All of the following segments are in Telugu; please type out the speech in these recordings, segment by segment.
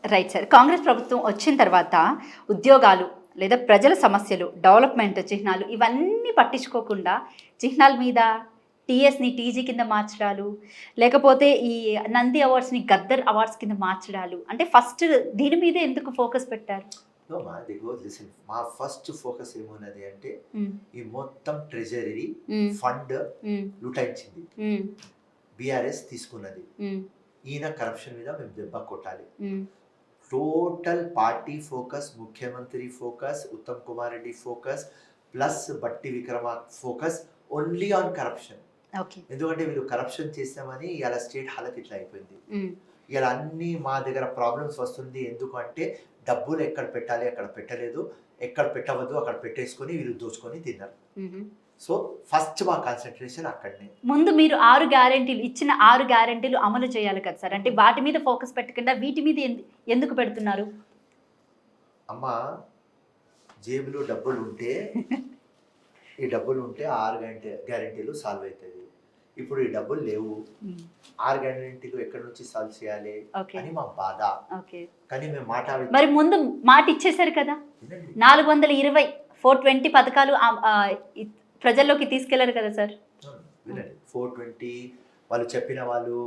Right sir. కాంగ్రెస్ ప్రభుత్వం వచ్చిన తర్వాత ఉద్యోగాలు లేదా ప్రజల సమస్యలు, డెవలప్‌మెంట్ చిహ్నాలు ఇవన్నీ పట్టించుకోకుండా చిహ్నాల మీద టీఎస్‌ని టీజీ కింద మార్చడాలు, లేకపోతే ఈ నంది అవార్డ్స్‌ని గద్దర్ అవార్డ్స్ కింద మార్చడాలు. అంటే ఫస్ట్ దీని మీదే ఎందుకు ఫోకస్ పెట్టారు? నో మా దిగో లిసన్ మా ఫస్ట్ ఫోకస్ ఏమున్నది అంటే హ్మ్. ఈ మొత్తం ట్రెజరీ హ్మ్. ఫండ్ హ్మ్. లూటాయించింది. హ్మ్. బీఆర్ఎస్ తీసుకున్నది. హ్మ్. ఈయన కరప్షన్ మీద మేము దెబ్బ కొట్టాలి. హ్మ్. టోటల్ పార్టీ ఫోకస్, ముఖ్యమంత్రి focus, Uttam Kumar Reddy focus plus Bhatti Vikramarka focus only on corruption. Okay. ఎందుకంటే వీళ్ళు కరప్షన్ చేస్తామని ఇవాళ స్టేట్ హాలత్ ఇట్లా అయిపోయింది. హ్మ్. ఇలా అన్నీ మా దగ్గర ప్రాబ్లమ్స్ వస్తుంది. ఎందుకంటే డబ్బులు ఎక్కడ పెట్టాలి అక్కడ పెట్టలేదు, ఎక్కడ పెట్టవద్దు అక్కడ పెట్టేసుకొని వీళ్ళు దోచుకొని తిన్నారు. హుహు. సో ఫస్ట్ మా కాన్సన్ట్రేషన్ అక్కడనే. ముందు మీరు 6 గ్యారంటీలు ఇచ్చిన 6 గ్యారంటీలు అమలు చేయాలి కదా సార్. అంటే వాటి మీద ఫోకస్ పెట్టకుండా వీటి మీద ఎందుకు పెడుతున్నారు? అమ్మ జేబులో డబ్బులు ఉంటే ఈ డబ్బులు ఉంటే 6 గ్యారెంటీలు సాల్వ్ అవుతుంది. ఇప్పుడు ఈ డబ్బులు లేవు, 6 గ్యారెంటీలు ఎక్కడి నుంచి సాల్వ్ చేయాలి ఓకే. అని మా బాధ. ఓకే. కానీ మేము మాట మరి ముందు మాట ఇచ్చేశారు కదా. వినండి. 420 420 పథకాలు ప్రజల్లోకి తీసుకెళ్లారు కదా సార్. వినండి 420 వాళ్ళు చెప్పిన వాళ్ళు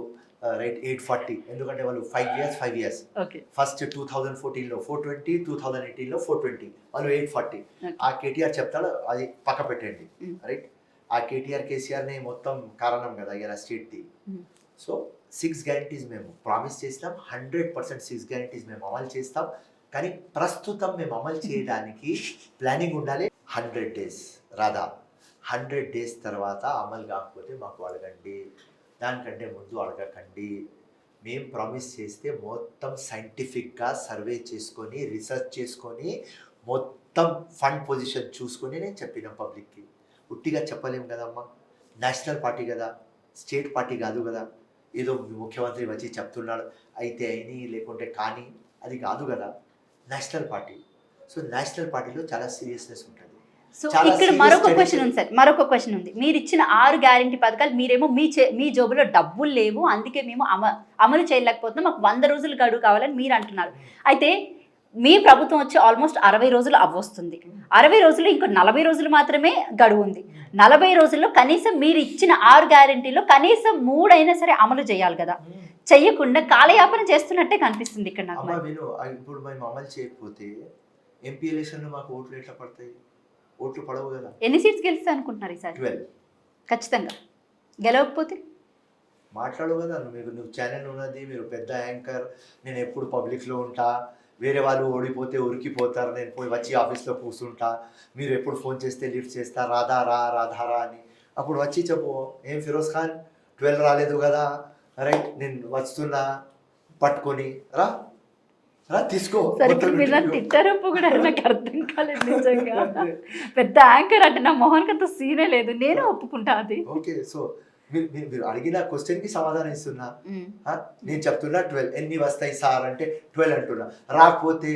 రైట్ 840 ఎందుకంటే వాళ్ళు 5 years ఓకే. ఫస్ట్ 2014లో 420, 2018లో 420 వాళ్ళు 840. ఆ కేటీఆర్ చెప్తాడు అది పక్క పెట్టండి రైట్. ఆ కేటీఆర్ కేసీఆర్ని మొత్తం కారణం కదా ఇలా స్టేట్ది. సో 6 గ్యారంటీస్ మేము ప్రామిస్ చేస్తాం, 100% 6 గ్యారంటీస్ మేము అమలు చేస్తాం. కానీ ప్రస్తుతం మేము అమలు చేయడానికి ప్లానింగ్ ఉండాలి. 100 days రాదా, 100 days తర్వాత అమలు కాకపోతే మాకు అడగండి, దానికంటే ముందు అడగకండి. మేము ప్రామిస్ చేస్తే మొత్తం సైంటిఫిక్గా సర్వే చేసుకొని రీసెర్చ్ చేసుకొని మొత్తం ఫండ్ పొజిషన్ చూసుకొని నేను చెప్పిన పబ్లిక్కి. ఉట్టిగా చెప్పలేము కదమ్మా. నేషనల్ పార్టీ కదా, స్టేట్ పార్టీ కాదు కదా. ఏదో ముఖ్యమంత్రి వచ్చి చెప్తున్నాడు అయితే అయిని లేకుంటే కానీ అది కాదు కదా. National party. సో నేషనల్ పార్టీలో చాలా సీరియస్నెస్ ఉంటుంది. సో ఇక్కడ మరొక క్వశ్చన్ ఉంది సార్, మరొక క్వశ్చన్ ఉంది. మీరు ఇచ్చిన 6 గ్యారంటీ పథకాలు మీరేమో మీ జోబులో డబ్బులు లేవు, అందుకే మేము అమలు చేయలేకపోతున్నాం, మాకు 100 రోజులు గడువు కావాలని మీరు అంటున్నారు. అయితే మీ ప్రభుత్వం వచ్చి ఆల్మోస్ట్ 60 రోజులు అవ్వొస్తుంది. 60 రోజులు ఇంకో 40 రోజులు మాత్రమే గడువు ఉంది. 40 రోజుల్లో కనీసం మీరు ఇచ్చిన 6 గ్యారంటీలో కనీసం 3 అయినా సరే అమలు చేయాలి కదా. చెయ్యకుండా కాలయాపన చేస్తున్నట్టే కనిపిస్తుంది ఇక్కడ నాకు. ఇప్పుడు మేము అమలు చేయకపోతే ఎంపీ ఎలక్షన్లో మాకు ఓట్లు ఎట్లా పడతాయి? ఓట్లు పడవు కదా. ఎన్ని సీట్స్ గెలుస్తా అనుకుంటున్నారు ఈసారి? 12. ఖచ్చితంగా. గెలవకపోతే మాట్లాడవు కదా. నువ్వు ఛానల్ ఉన్నది, మీరు పెద్ద యాంకర్, నేను ఎప్పుడు పబ్లిక్లో ఉంటా, వేరే వాళ్ళు ఓడిపోతే ఉరికిపోతారు, నేను పోయి వచ్చి ఆఫీస్లో కూర్చుంటా, మీరు ఎప్పుడు ఫోన్ చేస్తే లిఫ్ట్ చేస్తా, రాధా రాధారా అని. అప్పుడు వచ్చి చెప్పు, ఏం ఫిరోజ్ ఖాన్ 12 రాలేదు కదా, రైట్ నేను వస్తున్నా పట్టుకొని రా తీసుకో. తిట్టారప్పు కూడా నాకు అర్థం కాలేదు నిజంగా. పెద్ద యాంకర్ అంటే నా మొహన్కి అంత సీనే లేదు, నేను ఒప్పుకుంటా అది. ఓకే. సో మీరు అడిగిన క్వశ్చన్కి సమాధానం ఇస్తున్నా. నేను చెప్తున్నా 12 ఎన్ని వస్తాయి సార్ అంటే 12 అంటున్నా. రాకపోతే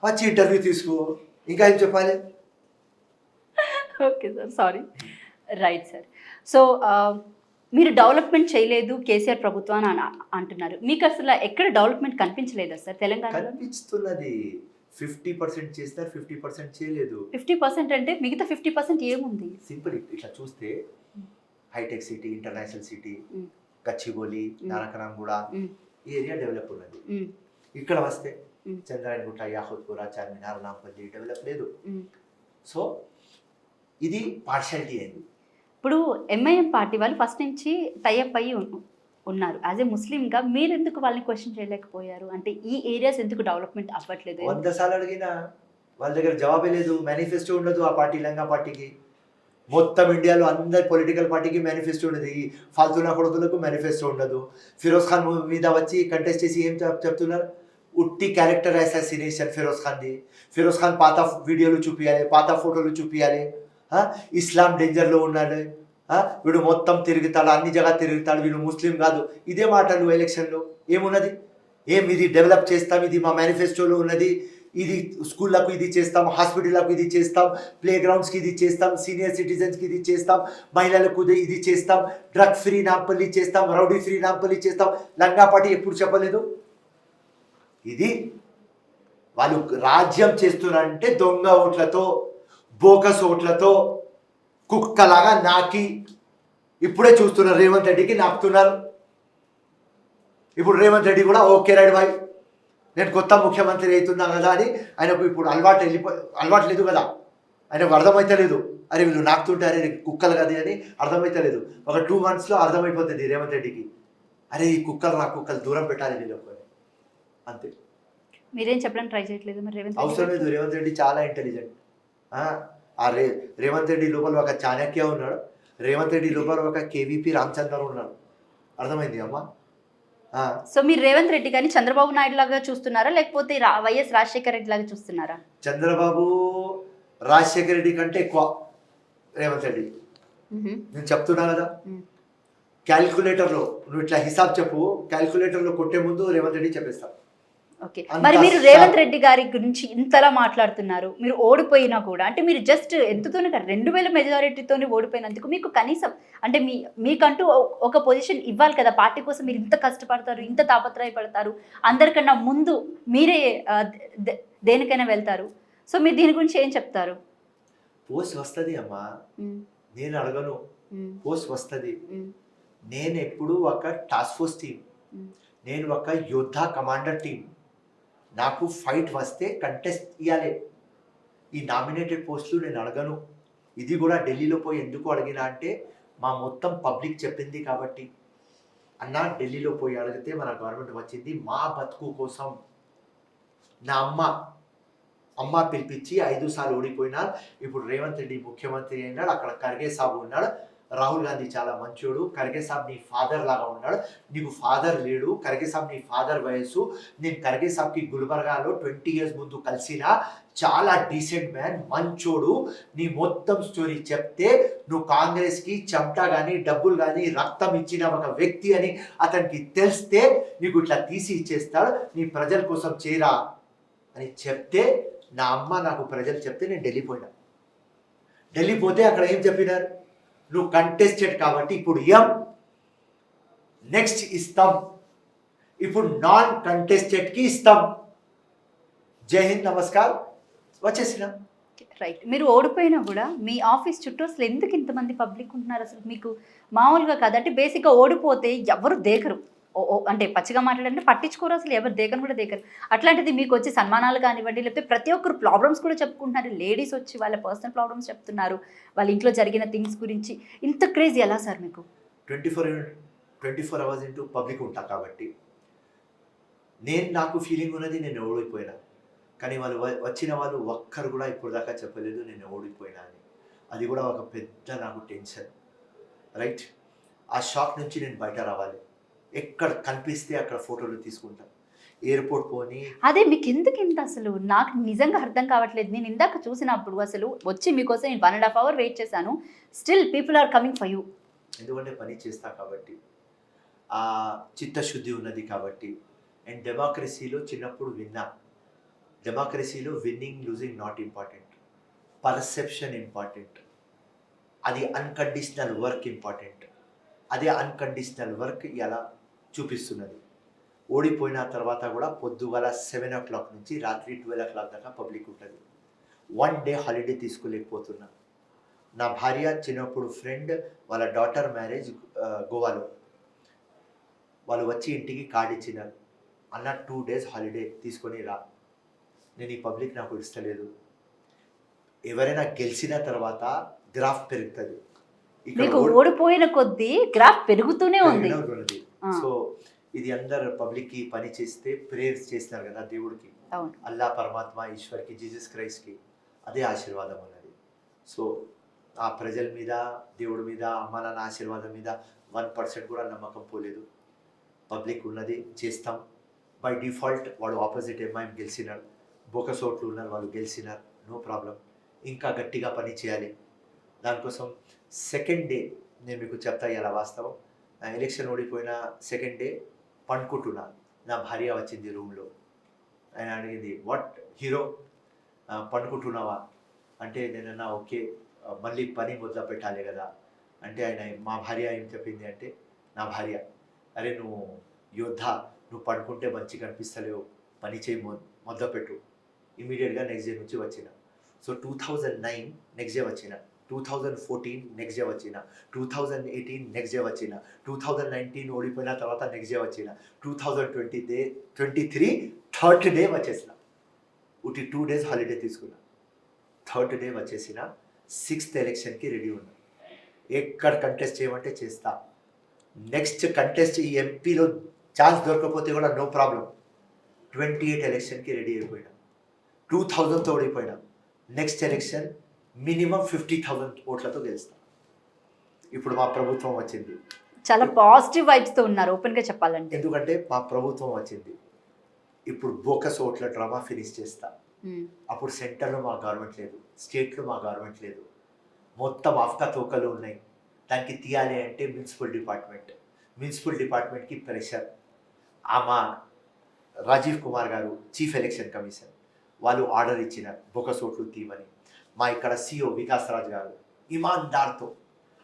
వచ్చి ఇంటర్వ్యూ తీసుకో, ఇంకా ఏం చెప్పాలి? Okay sir, sorry. Right sir. So మీరు డెవలప్మెంట్ చేయలేదు కేసీఆర్ ప్రభుత్వం అని అంటున్నారు. మీకు అసలు ఎక్కడ డెవలప్మెంట్ కనిపించలేదా సార్ తెలంగాణలో? కనిపిస్తున్నది. 50% చేస్తారు, 50% చేయలేదు. 50% అంటే మిగతా 50% ఏముంది? సింపుల్ ఇట్లా చూస్తే హైటెక్ సిటీ, ఇంటర్నేషనల్ సిటీ, గచ్చిబౌలి, నానక్రామ్గూడ ఈ ఏరియా డెవలప్ ఉన్నది. ఇక్కడ వస్తే చంద్రాయణగుట్ట, యాహుత్పుర, చార్మినార్, నాంపల్లి డెవలప్ లేదు. సో ఇది పార్షాలిటీ అయింది. ఇప్పుడు ఎంఐఎం పార్టీ వాళ్ళు ఫస్ట్ నుంచి టైఅప్ అయ్యి ఉన్నారు. యాజ్ ఏ ముస్లింగా మీరు ఎందుకు వాళ్ళని క్వశ్చన్ చేయలేకపోయారు? అంటే ఈ ఏరియాస్ ఎందుకు డెవలప్మెంట్ అవ్వట్లేదు? 100 సార్లు అడిగినా వాళ్ళ దగ్గర జవాబే లేదు. మేనిఫెస్టో ఉండదు ఆ పార్టీ, లంగా పార్టీకి. మొత్తం ఇండియాలో అందరి పొలిటికల్ పార్టీకి మేనిఫెస్టో ఉండదు. ఈ ఫాల్తునా కొడుకులకు మేనిఫెస్టో ఉండదు. ఫిరోజ్ ఖాన్ మీద వచ్చి కంటెస్ట్ చేసి ఏం చెప్తున్నారు? ఉట్టి క్యారెక్టర్ అసాసినేషన్ ఫిరోజ్ ఖాన్ది. ఫిరోజ్ ఖాన్ పాత వీడియోలు చూపించాలి, పాత ఫోటోలు చూపించాలి. ఇస్లాం డేంజర్లో ఉన్నాడు, వీడు మొత్తం తిరుగుతాడు, అన్ని జగ తిరుగుతాడు, వీడు ముస్లిం కాదు. ఇదే మాటలు ఎలక్షన్లో. ఏమున్నది? ఇది డెవలప్ చేస్తాం, ఇది మా మేనిఫెస్టోలో ఉన్నది, ఇది స్కూళ్ళకు ఇది చేస్తాం, హాస్పిటల్లకు ఇది చేస్తాం, ప్లే గ్రౌండ్స్కి ఇది చేస్తాం, సీనియర్ సిటిజన్స్కి ఇది చేస్తాం, మహిళలకు ఇది చేస్తాం, డ్రగ్ ఫ్రీ నాంపల్లి చేస్తాం, రౌడీ ఫ్రీ నాంపల్లి చేస్తాం. లంగా పార్టీ ఎప్పుడు చెప్పలేదు. ఇది వాళ్ళు రాజ్యం చేస్తున్నారంటే దొంగ ఓట్లతో, బోకస్ ఓట్లతో, కుక్కలాగా నాకి ఇప్పుడే చూస్తున్నారు రేవంత్ రెడ్డికి నాకుతున్నారు. ఇప్పుడు రేవంత్ రెడ్డి కూడా ఓకే రైట్ భాయ్, నేను కొత్త ముఖ్యమంత్రి అవుతున్నా కదా అని ఆయనకు ఇప్పుడు అలవాటు లేదు కదా, ఆయనకు అర్థమైతే లేదు. అరే వీళ్ళు నాకుతుంటారే కుక్కలు కదా అని అర్థమైతే లేదు. ఒక 2 monthsలో అర్థమైపోతుంది రేవంత్ రెడ్డికి, అరే ఈ కుక్కలు నా కుక్కలు దూరం పెట్టాలి వీళ్ళకి అంతే. మీరేం చెప్పడానికి ట్రై చేయట్లేదు మరి రేవంత్ అవసరం లేదు. రేవంత్ రెడ్డి చాలా ఇంటెలిజెంట్. రేవంత్ రెడ్డి లోపల ఒక చాణక్య ఉన్నాడు, రేవంత్ రెడ్డి లోపల ఒక కేవీపీ రామచంద్ర ఉన్నాడు. అర్థమైంది అమ్మా? సో మీరు రేవంత్ రెడ్డి గారిని చంద్రబాబు నాయుడు లాగా చూస్తున్నారా, లేకపోతే వైఎస్ రాజశేఖర రెడ్డి లాగా చూస్తున్నారా? చంద్రబాబు రాజశేఖర రెడ్డి కంటే ఎక్కువ రేవంత్ రెడ్డి. నేను చెప్తున్నా కదా, క్యాల్కులేటర్లో నువ్వు ఇట్లా హిసాబ్ చెప్పు, క్యాల్కులేటర్లో కొట్టే ముందు రేవంత్ రెడ్డి చెప్పేస్తా. ఓకే, మరి మీరు రేవంత్ రెడ్డి గారి గురించి ఇంతలా మాట్లాడుతున్నారు, మీరు ఓడిపోయినా కూడా అంటే మీరు జస్ట్ ఎంతతోనే 2000 మెజారిటీతోనే ఓడిపోయినందుకు మీకు కనీసం అంటే మీకంటూ ఒక పొజిషన్ ఇవ్వాలి కదా, పార్టీ కోసం మీరు ఇంత కష్టపడతారు, ఇంత తాపత్రయపడతారు, అందరికన్నా ముందు మీరే దేనికైనా వెళ్తారు. సో మీరు దీని గురించి ఏం చెప్తారు? పోస్ట్ వస్తుంది అమ్మా, నేను అడగను, పోస్ట్ వస్తుంది. నేను ఎప్పుడు ఒక టాస్క్ ఫోర్స్ టీం, నేను ఒక యోద్ధా కమాండర్ టీం. నాకు ఫైట్ వస్తే కంటెస్ట్ ఇవ్వాలి. ఈ నామినేటెడ్ పోస్టులు నేను అడగను. ఇది కూడా ఢిల్లీలో పోయి ఎందుకు అడిగినా అంటే మా మొత్తం పబ్లిక్ చెప్పింది కాబట్టి. అన్న ఢిల్లీలో పోయి అడిగితే మన గవర్నమెంట్ వచ్చింది మా బతుకు కోసం. నా అమ్మ పిలిపించి 5 సార్లు ఓడిపోయినా, ఇప్పుడు రేవంత్ రెడ్డి ముఖ్యమంత్రి అయినాడు, అక్కడ ఖర్గే సాబ్ ఉన్నాడు, రాహుల్ గాంధీ చాలా మంచోడు, ఖర్గే సాబ్ నీ ఫాదర్ లాగా ఉన్నాడు, నీకు ఫాదర్ లేడు, ఖర్గే సాబ్ నీ ఫాదర్ వయసు. నేను ఖర్గే సాబ్కి గుల్బర్గాలో 20 years ముందు కలిసిన, చాలా డీసెంట్ మ్యాన్, మంచోడు. నీ మొత్తం స్టోరీ చెప్తే నువ్వు కాంగ్రెస్కి చెమటా కానీ డబ్బులు కానీ రక్తం ఇచ్చిన ఒక వ్యక్తి అని అతనికి తెలిస్తే నీకు ఇట్లా తీసి ఇచ్చేస్తాడు, నీ ప్రజల కోసం చేరా అని చెప్తే, నా అమ్మ నాకు ప్రజలు చెప్తే నేను ఢిల్లీ పోతే అక్కడ ఏం చెప్పినారు, నువ్వు కంటెస్టెడ్ కాబట్టి ఇప్పుడు నెక్స్ట్ ఇస్తాం, ఇప్పుడు నాన్ కంటెస్టెడ్కి ఇస్తాం, జై హింద్ నమస్కార్ వచ్చేసిన. రైట్, మీరు ఓడిపోయినా కూడా మీ ఆఫీస్ చుట్టూ అసలు ఎందుకు ఇంతమంది పబ్లిక్ ఉంటున్నారు? అసలు మీకు మామూలుగా కాదంటే బేసిక్గా ఓడిపోతే ఎవరు దేకరు, అంటే పచ్చిగా మాట్లాడంటే పట్టించుకోరు, అసలు ఎవరు దేకను కూడా దేకరు. అట్లాంటిది మీకు వచ్చి సన్మానాలు కానివ్వండి, లేకపోతే ప్రతి ఒక్కరు ప్రాబ్లమ్స్ కూడా చెప్పుకుంటున్నారు, లేడీస్ వచ్చి వాళ్ళ పర్సనల్ ప్రాబ్లమ్స్ చెప్తున్నారు, వాళ్ళ ఇంట్లో జరిగిన థింగ్స్ గురించి. ఇంత క్రేజ్ ఎలా సార్ మీకు? 24 hours ఇంటూ పబ్లిక్ ఉంటా కాబట్టి నాకు ఫీలింగ్ ఉన్నది నేను ఓడిపోయినా, కానీ వాళ్ళు వచ్చిన వాళ్ళు ఒక్కరు కూడా ఇప్పుడు దాకా చెప్పలేదు నేను ఓడిపోయినా అని. అది కూడా ఒక పెద్ద నాకు టెన్షన్. రైట్, ఆ షాక్ నుంచి నేను బయట రావాలి, ఎక్కడ కనిపిస్తే అక్కడ ఫోటోలు తీసుకుంటాను, ఎయిర్పోర్ట్ పోని. అదే మీకు ఎందుకు ఇంత అసలు నాకు నిజంగా అర్థం కావట్లేదు. నేను ఇందాక చూసినప్పుడు అసలు వచ్చి మీకోసం నేను 1.5 hours వెయిట్ చేశాను, still people are coming for you. ఎందుకంటే పని చేస్తా కాబట్టి, ఆ చిత్తశుద్ధి ఉన్నది కాబట్టి. అండ్ డెమోక్రసీలో చిన్నప్పుడు విన్నా, డెమోక్రసీలో winning losing not important, perception important, అది అన్కండిషనల్ వర్క్ ఇంపార్టెంట్. అదే అన్కండిషనల్ వర్క్ ఎలా చూపిస్తున్నది. ఓడిపోయిన తర్వాత కూడా పొద్దుగల 7 o'clock నుంచి రాత్రి 12 o'clock దాకా పబ్లిక్ ఉంటుంది. 1 day హాలిడే తీసుకోలేకపోతున్నా. నా భార్య చిన్నప్పుడు ఫ్రెండ్ వాళ్ళ డాటర్ మ్యారేజ్ గోవాలో, వాళ్ళు వచ్చి ఇంటికి కార్డు ఇచ్చినారు, అన్న 2 days హాలిడే తీసుకొని రా. నేను ఈ పబ్లిక్ నాకు ఇస్తలేదు. ఎవరైనా గెలిచిన తర్వాత గ్రాఫ్ పెరుగుతుంది, మీకు ఓడిపోయిన కొద్దీ గ్రాఫ్ పెరుగుతూనే ఉంది. సో ఇది అందరు పబ్లిక్కి పని చేస్తే ప్రేయర్స్ చేస్తున్నారు కదా దేవుడికి, అల్లా పరమాత్మ ఈశ్వర్కి జీసస్ క్రైస్ట్కి, అదే ఆశీర్వాదం ఉన్నది. సో ఆ ప్రజల మీద దేవుడి మీద అమ్మ నాన్న ఆశీర్వాదం మీద 1% కూడా నమ్మకం పోలేదు. పబ్లిక్ ఉన్నది చేస్తాం. బై డిఫాల్ట్ వాడు ఆపోజిట్ ఎంఐఎం గెలిచినాడు, బోకసోట్లు ఉన్నారు వాళ్ళు గెలిచినారు, నో ప్రాబ్లం. ఇంకా గట్టిగా పని చేయాలి. దానికోసం సెకండ్ డే నేను మీకు చెప్తా ఇలా వాస్తవం. ఎలక్షన్ ఓడిపోయిన సెకండ్ డే పండుకుంటున్నా, నా భార్య వచ్చింది రూమ్లో. ఆయన అడిగింది, వాట్ హీరో పండుకుంటున్నావా అంటే, నేనన్నా ఓకే మళ్ళీ పని మొదలు పెట్టాలి కదా అంటే, మా భార్య ఏం చెప్పింది అంటే, నా భార్య, అరే నువ్వు యోద్ధా, నువ్వు పడుకుంటే మంచిగా కనిపిస్తలేవు, పని చేయి మొదలుపెట్టు ఇమీడియట్గా నెక్స్ట్ డే నుంచి వచ్చిన. సో 2009 నెక్స్ట్ డే వచ్చిన, 2014 నెక్స్ట్ డే వచ్చిన, 2018 నెక్స్ట్ డే వచ్చిన, 2019 ఓడిపోయిన తర్వాత నెక్స్ట్ డే వచ్చిన, 2023 థర్డ్ డే వచ్చేసిన. 2 డేస్ హాలిడే తీసుకున్నా, థర్డ్ డే వచ్చేసిన. 6th ఎలక్షన్కి రెడీ ఉన్నా. ఎక్కడ కంటెస్ట్ చేయమంటే చేస్తా. నెక్స్ట్ కంటెస్ట్ ఈ ఎంపీలో ఛాన్స్ దొరకకపోతే కూడా నో ప్రాబ్లం. 28 ఎలక్షన్కి రెడీ అయిపోయినా, 2000తో ఓడిపోయినా. నెక్స్ట్ ఎలక్షన్ మినిమం 50,000 ఓట్లతో గెలుస్తా. ఇప్పుడు మా ప్రభుత్వం వచ్చింది. చాలా పాజిటివ్ వైబ్స్ తో ఉన్నారు ఓపెన్ గా చెప్పాలంటే. ఎందుకంటే మా ప్రభుత్వం వచ్చింది. ఇప్పుడు బోకస్ ఓట్ల డ్రామా ఫినిష్ చేస్తా. అప్పుడు సెంటర్లో మా గవర్నమెంట్ లేదు, స్టేట్లో మా గవర్నమెంట్ లేదు, మొత్తం ఆఫ్కా తోకలు ఉన్నాయి. దానికి తీయాలి అంటే మున్సిపల్ డిపార్ట్మెంట్కి ప్రెషర్. మా రాజీవ్ కుమార్ గారు చీఫ్ ఎలక్షన్ కమిషన్ వాళ్ళు ఆర్డర్ ఇచ్చిన బోకస్ ఓట్లు తీయమని. మా ఇక్కడ సిఓ వికాస్ రాజ్ గారు ఇమాన్దార్తో,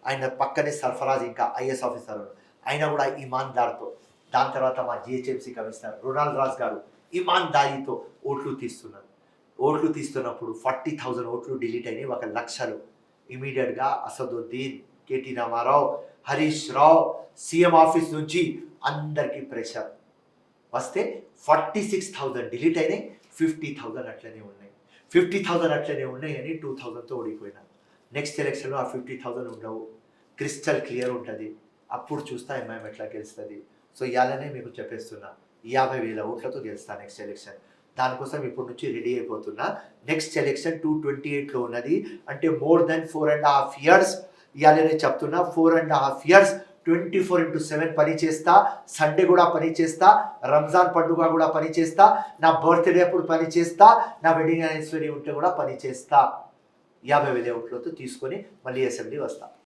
ఆయన పక్కనే సర్ఫరాజ్ ఇంకా ఐఎస్ ఆఫీసర్, ఆయన కూడా ఇమాన్దార్తో. దాని తర్వాత మా జిహెచ్ఎంసీ కమిషనర్ రొనాల్డ్ రాజ్ గారు ఇమాన్దారీతో ఓట్లు తీస్తున్నారు. ఓట్లు తీస్తున్నప్పుడు 40,000 ఓట్లు డిలీట్ అయినాయి, 1,00,000. ఇమీడియట్గా Asaduddin, KT Ramarao, Harish Rao, CM office నుంచి అందరికీ ప్రెషర్ వస్తే 46,000 డిలీట్ అయినాయి, 50,000 అట్లనే ఉన్నాయి. 50,000 అట్లనే ఉన్నాయి అని 2,000తో ఓడిపోయినా. నెక్స్ట్ ఎలక్షన్లో ఆ 50,000 ఉండవు, క్రిస్టల్ క్లియర్ ఉంటుంది. అప్పుడు చూస్తా ఎంఐఎం ఎట్లా గెలుస్తుంది. సో ఇవాళనే మీకు చెప్పేస్తున్నా, 50,000 ఓట్లతో గెలుస్తా నెక్స్ట్ ఎలక్షన్. దానికోసం ఇప్పటి నుంచి రెడీ అయిపోతున్నా. నెక్స్ట్ ఎలక్షన్ 228లో ఉన్నది, అంటే మోర్ దెన్ 4.5 years. ఇవాళ నేను చెప్తున్నా 4.5 years 24/7 పని చేస్తా. సండే కూడా పని చేస్తా, రంజాన్ పండుగ కూడా పని చేస్తా, నా బర్త్డే అప్పుడు పని చేస్తా, నా వెడ్డింగ్ యానివర్సరీ ఉంటే కూడా పని చేస్తా. 50,000 ఓట్లతో తీసుకొని మళ్ళీ అసెంబ్లీ వస్తా.